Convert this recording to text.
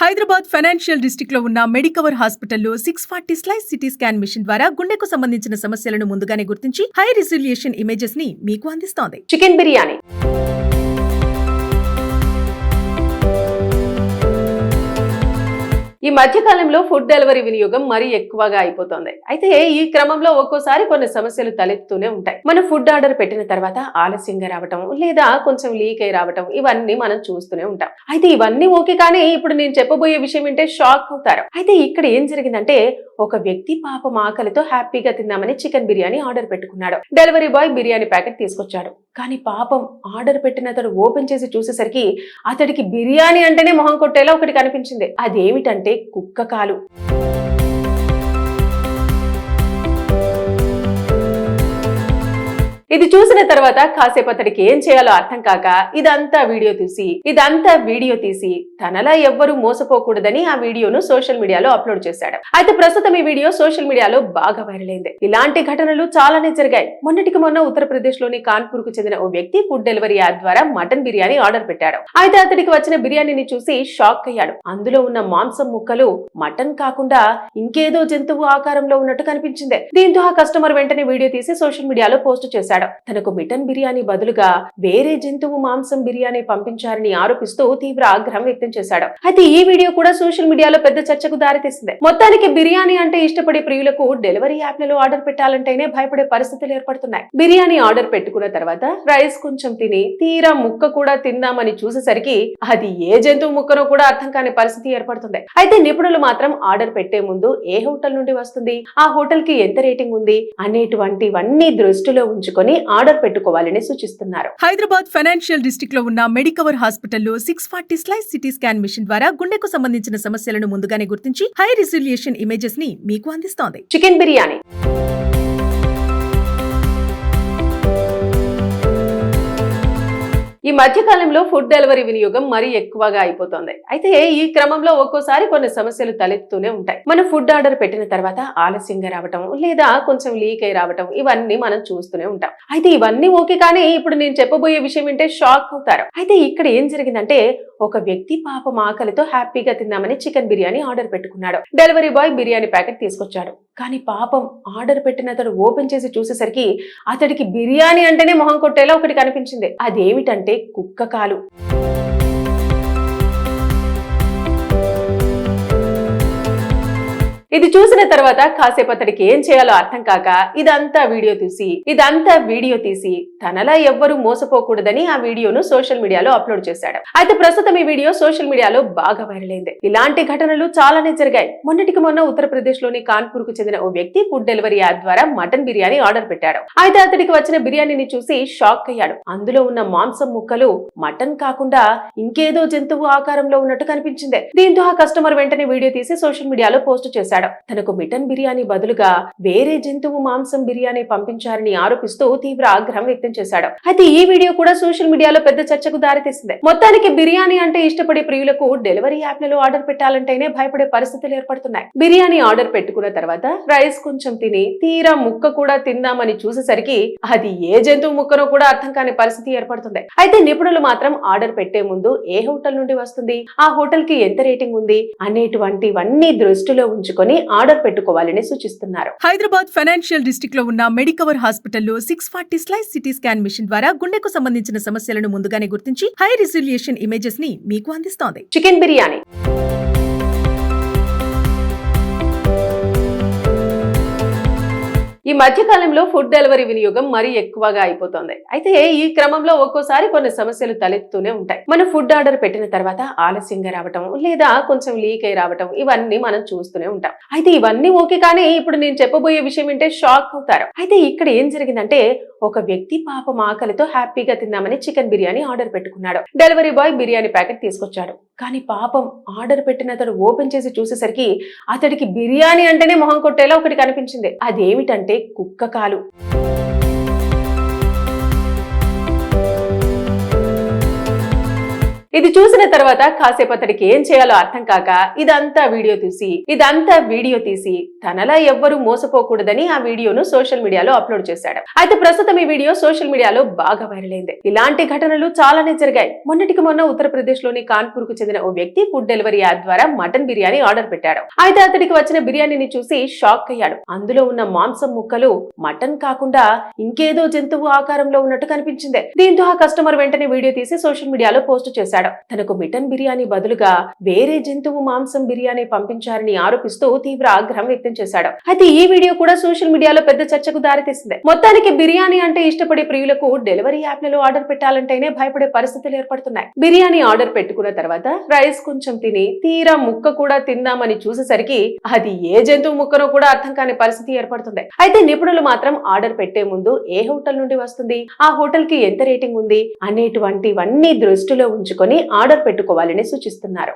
Hyderabad financial district లో ఉన్న Medicover హాస్పిటల్లో 640 స్లైస్ సిటీ స్కాన్ మిషన్ ద్వారా గుండెకు సంబంధించిన సమస్యలను ముందుగానే గుర్తించి హై రిజల్యూషన్ ఇమేజెస్ ని మీకు అందిస్తోంది. చికెన్ బిర్యానీ ఈ మధ్య కాలంలో ఫుడ్ డెలివరీ వినియోగం మరీ ఎక్కువగా అయిపోతుంది. అయితే ఈ క్రమంలో ఒక్కోసారి కొన్ని సమస్యలు తలెత్తుతూనే ఉంటాయి. మనం ఫుడ్ ఆర్డర్ పెట్టిన తర్వాత ఆలస్యంగా రావటం లేదా కొంచెం లీక్ అయి రావటం ఇవన్నీ మనం చూస్తూనే ఉంటాం. అయితే ఇవన్నీ ఓకే, కానీ ఇప్పుడు నేను చెప్పబోయే విషయం ఏంటంటే షాక్ అవుతారు. అయితే ఇక్కడ ఏం జరిగిందంటే ఒక వ్యక్తి పాపం ఆకలితో హ్యాపీగా తిందామని చికెన్ బిర్యానీ ఆర్డర్ పెట్టుకున్నాడు. డెలివరీ బాయ్ బిర్యానీ ప్యాకెట్ తీసుకొచ్చాడు. కానీ పాపం ఆర్డర్ పెట్టిన అతడు ఓపెన్ చేసి చూసేసరికి అతడికి బిర్యానీ అంటేనే మొహం కొట్టేలా ఒకటి కనిపించింది. అదేమిటంటే కుక్క కాలు. ఇది చూసిన తర్వాత కాసేపు అతడికి ఏం చేయాలో అర్థం కాక ఇదంతా వీడియో తీసి తనలా ఎవ్వరూ మోసపోకూడదని ఆ వీడియోను సోషల్ మీడియాలో అప్లోడ్ చేశాడు. అయితే ప్రస్తుతం ఈ వీడియో సోషల్ మీడియాలో బాగా వైరల్ అయింది. ఇలాంటి ఘటనలు చాలానే జరిగాయి. మొన్నటికి మొన్న ఉత్తరప్రదేశ్ లోని కాన్పూర్ కు చెందిన ఓ వ్యక్తి ఫుడ్ డెలివరీ యాప్ ద్వారా మటన్ బిర్యానీ ఆర్డర్ పెట్టాడు. అయితే అతడికి వచ్చిన బిర్యానీని చూసి షాక్ అయ్యాడు. అందులో ఉన్న మాంసం ముక్కలు మటన్ కాకుండా ఇంకేదో జంతువు ఆకారంలో ఉన్నట్టు కనిపించింది. దీంతో ఆ కస్టమర్ వెంటనే వీడియో తీసి సోషల్ మీడియాలో పోస్ట్ చేశాడు. తనకు మిటన్ బిర్యానీ బదులుగా వేరే జంతువు మాంసం బిర్యానీ పంపించారని ఆరోపిస్తూ తీవ్ర ఆగ్రహం వ్యక్తం చేశాడు. అయితే ఈ వీడియో కూడా సోషల్ మీడియాలో పెద్ద చర్చకు దారితీసింది. మొత్తానికి బిర్యానీ అంటే ఇష్టపడే ప్రియులకు డెలివరీ యాప్లలో ఆర్డర్ పెట్టాలంటేనే భయపడే పరిస్థితులు ఏర్పడుతున్నాయి. బిర్యానీ ఆర్డర్ పెట్టుకున్న తర్వాత రైస్ కొంచెం తిని తీరా ముక్క కూడా తిందామని చూసేసరికి అది ఏ జంతువు ముక్కనో కూడా అర్థం కాని పరిస్థితి ఏర్పడుతుంది. అయితే నిపుణులు మాత్రం ఆర్డర్ పెట్టే ముందు ఏ హోటల్ నుండి వస్తుంది, ఆ హోటల్ కి ఎంత రేటింగ్ ఉంది అనేటువంటివన్నీ దృష్టిలో ఉంచుకొని ఆర్డర్ పెట్టుకోవాలని సూచిస్తున్నారు. హైదరాబాద్ ఫైనాన్షియల్ డిస్ట్రిక్ట్ లో ఉన్న మెడికవర్ హాస్పిటల్లో 640 స్లైస్ సిటీ స్కాన్ మిషన్ ద్వారా గుండెకు సంబంధించిన సమస్యలను ముందుగానే గుర్తించి హై రిజల్యూషన్ ఇమేజెస్ ని మీకు అందిస్తోంది. చికెన్ బిర్యానీ ఈ మధ్య కాలంలో ఫుడ్ డెలివరీ వినియోగం మరీ ఎక్కువగా అయిపోతుంది. అయితే ఈ క్రమంలో ఒక్కోసారి కొన్ని సమస్యలు తలెత్తుతూనే ఉంటాయి. మనం ఫుడ్ ఆర్డర్ పెట్టిన తర్వాత ఆలస్యంగా రావటం లేదా కొంచెం లీక్ అయి రావటం ఇవన్నీ మనం చూస్తూనే ఉంటాం. అయితే ఇవన్నీ ఓకే, కానీ ఇప్పుడు నేను చెప్పబోయే విషయం ఏంటంటే షాక్ అవుతారు. అయితే ఇక్కడ ఏం జరిగిందంటే ఒక వ్యక్తి పాపం ఆకలితో హ్యాపీగా తిందామని చికెన్ బిర్యానీ ఆర్డర్ పెట్టుకున్నాడు. డెలివరీ బాయ్ బిర్యానీ ప్యాకెట్ తీసుకొచ్చాడు. కానీ పాపం ఆర్డర్ పెట్టిన అతడు ఓపెన్ చేసి చూసేసరికి అతడికి బిర్యానీ అంటేనే మొహం కొట్టేలా ఒకటి కనిపించింది. అదేమిటంటే కుక్క కాలు. ఇది చూసిన తర్వాత కాసేపు అతడికి ఏం చేయాలో అర్థం కాక ఇదంతా వీడియో తీసి తనలా ఎవ్వరూ మోసపోకూడదని ఆ వీడియోను సోషల్ మీడియాలో అప్లోడ్ చేశాడు. అయితే ప్రస్తుతం ఈ వీడియో సోషల్ మీడియాలో బాగా వైరల్ అయింది. ఇలాంటి ఘటనలు చాలానే జరిగాయి. మొన్నటికి మొన్న ఉత్తరప్రదేశ్ లోని కాన్పూర్ కు చెందిన ఓ వ్యక్తి ఫుడ్ డెలివరీ యాప్ ద్వారా మటన్ బిర్యానీ ఆర్డర్ పెట్టాడు. అయితే అతడికి వచ్చిన బిర్యానీని చూసి షాక్ అయ్యాడు. అందులో ఉన్న మాంసం ముక్కలు మటన్ కాకుండా ఇంకేదో జంతువు ఆకారంలో ఉన్నట్టు కనిపించింది. దీంతో ఆ కస్టమర్ వెంటనే వీడియో తీసి సోషల్ మీడియాలో పోస్ట్ చేశాడు. తనకు మిటన్ బిర్యానీ బదులుగా వేరే జంతువు మాంసం బిర్యానీ పంపించారని ఆరోపిస్తూ తీవ్ర ఆగ్రహం వ్యక్తం చేశాడు. అయితే ఈ వీడియో కూడా సోషల్ మీడియాలో పెద్ద చర్చకు దారితీసింది. మొత్తానికి బిర్యానీ అంటే ఇష్టపడే ప్రియులకు డెలివరీ యాప్లలో ఆర్డర్ పెట్టాలంటేనే భయపడే పరిస్థితులు ఏర్పడుతున్నాయి. బిర్యానీ ఆర్డర్ పెట్టుకున్న తర్వాత రైస్ కొంచెం తిని తీరా ముక్క కూడా తిందామని చూసేసరికి అది ఏ జంతువు ముక్కనో కూడా అర్థం కాని పరిస్థితి ఏర్పడుతుంది. అయితే నిపుణులు మాత్రం ఆర్డర్ పెట్టే ముందు ఏ హోటల్ నుండి వస్తుంది, ఆ హోటల్ కి ఎంత రేటింగ్ ఉంది అనేటువంటివన్నీ దృష్టిలో ఉంచుకొని ఆర్డర్ పెట్టుకోవాలని సూచిస్తున్నారు. హైదరాబాద్ ఫైనాన్షియల్ డిస్ట్రిక్ట్ లో ఉన్న మెడికవర్ హాస్పిటల్లో 640 స్లైస్ సిటీ స్కాన్ మిషన్ ద్వారా గుండెకు సంబంధించిన సమస్యలను ముందుగానే గుర్తించి హై రిజల్యూషన్ ఇమేజెస్ ని మీకు అందిస్తోంది. చికెన్ బిర్యానీ ఈ మధ్య కాలంలో ఫుడ్ డెలివరీ వినియోగం మరీ ఎక్కువగా అయిపోతుంది. అయితే ఈ క్రమంలో ఒక్కోసారి కొన్ని సమస్యలు తలెత్తుతూనే ఉంటాయి. మనం ఫుడ్ ఆర్డర్ పెట్టిన తర్వాత ఆలస్యంగా రావటం లేదా కొంచెం లీక్ అయి రావటం ఇవన్నీ మనం చూస్తూనే ఉంటాం. అయితే ఇవన్నీ ఓకే, కానీ ఇప్పుడు నేను చెప్పబోయే విషయం ఏంటంటే షాక్ అవుతారు. అయితే ఇక్కడ ఏం జరిగిందంటే ఒక వ్యక్తి పాపం ఆకలితో హ్యాపీగా తిందామని చికెన్ బిర్యానీ ఆర్డర్ పెట్టుకున్నాడు. డెలివరీ బాయ్ బిర్యానీ ప్యాకెట్ తీసుకొచ్చాడు. కానీ పాపం ఆర్డర్ పెట్టిన అతడు ఓపెన్ చేసి చూసేసరికి అతడికి బిర్యానీ అంటేనే మొహం కొట్టేలా ఒకటి కనిపించింది. అదేమిటంటే కుక్క కాలు. ఇది చూసిన తర్వాత కాసేపు అతడికి ఏం చేయాలో అర్థం కాక ఇదంతా వీడియో తీసి తనలా ఎవ్వరూ మోసపోకూడదని ఆ వీడియోను సోషల్ మీడియాలో అప్లోడ్ చేశాడు. అయితే ప్రస్తుతం ఈ వీడియో సోషల్ మీడియాలో బాగా వైరల్ అయింది. ఇలాంటి ఘటనలు చాలానే జరిగాయి. మొన్నటికి మొన్న ఉత్తరప్రదేశ్ లోని కాన్పూర్ కు చెందిన ఓ వ్యక్తి ఫుడ్ డెలివరీ యాప్ ద్వారా మటన్ బిర్యానీ ఆర్డర్ పెట్టాడు. అయితే అతడికి వచ్చిన బిర్యానీని చూసి షాక్ అయ్యాడు. అందులో ఉన్న మాంసం ముక్కలు మటన్ కాకుండా ఇంకేదో జంతువు ఆకారంలో ఉన్నట్టు కనిపించింది. దీంతో ఆ కస్టమర్ వెంటనే వీడియో తీసి సోషల్ మీడియాలో పోస్ట్ చేశాడు. తనకు మిటన్ బిర్యానీ బదులుగా వేరే జంతువు మాంసం బిర్యానీ పంపించారని ఆరోపిస్తూ తీవ్ర ఆగ్రహం వ్యక్తం చేశాడు. అయితే ఈ వీడియో కూడా సోషల్ మీడియాలో పెద్ద చర్చకు దారితీసింది. మొత్తానికి బిర్యానీ అంటే ఇష్టపడే ప్రియులకు డెలివరీ యాప్లలో ఆర్డర్ పెట్టాలంటేనే భయపడే పరిస్థితులు ఏర్పడుతున్నాయి. బిర్యానీ ఆర్డర్ పెట్టుకున్న తర్వాత రైస్ కొంచెం తిని తీరా ముక్క కూడా తిందామని చూసేసరికి అది ఏ జంతువు ముక్కనో కూడా అర్థం కాని పరిస్థితి ఏర్పడుతుంది. అయితే నిపుణులు మాత్రం ఆర్డర్ పెట్టే ముందు ఏ హోటల్ నుండి వస్తుంది, ఆ హోటల్ కి ఎంత రేటింగ్ ఉంది అనేటువంటివన్నీ దృష్టిలో ఉంచుకొని ఆర్డర్ పెట్టుకోవాలని సూచిస్తున్నారు.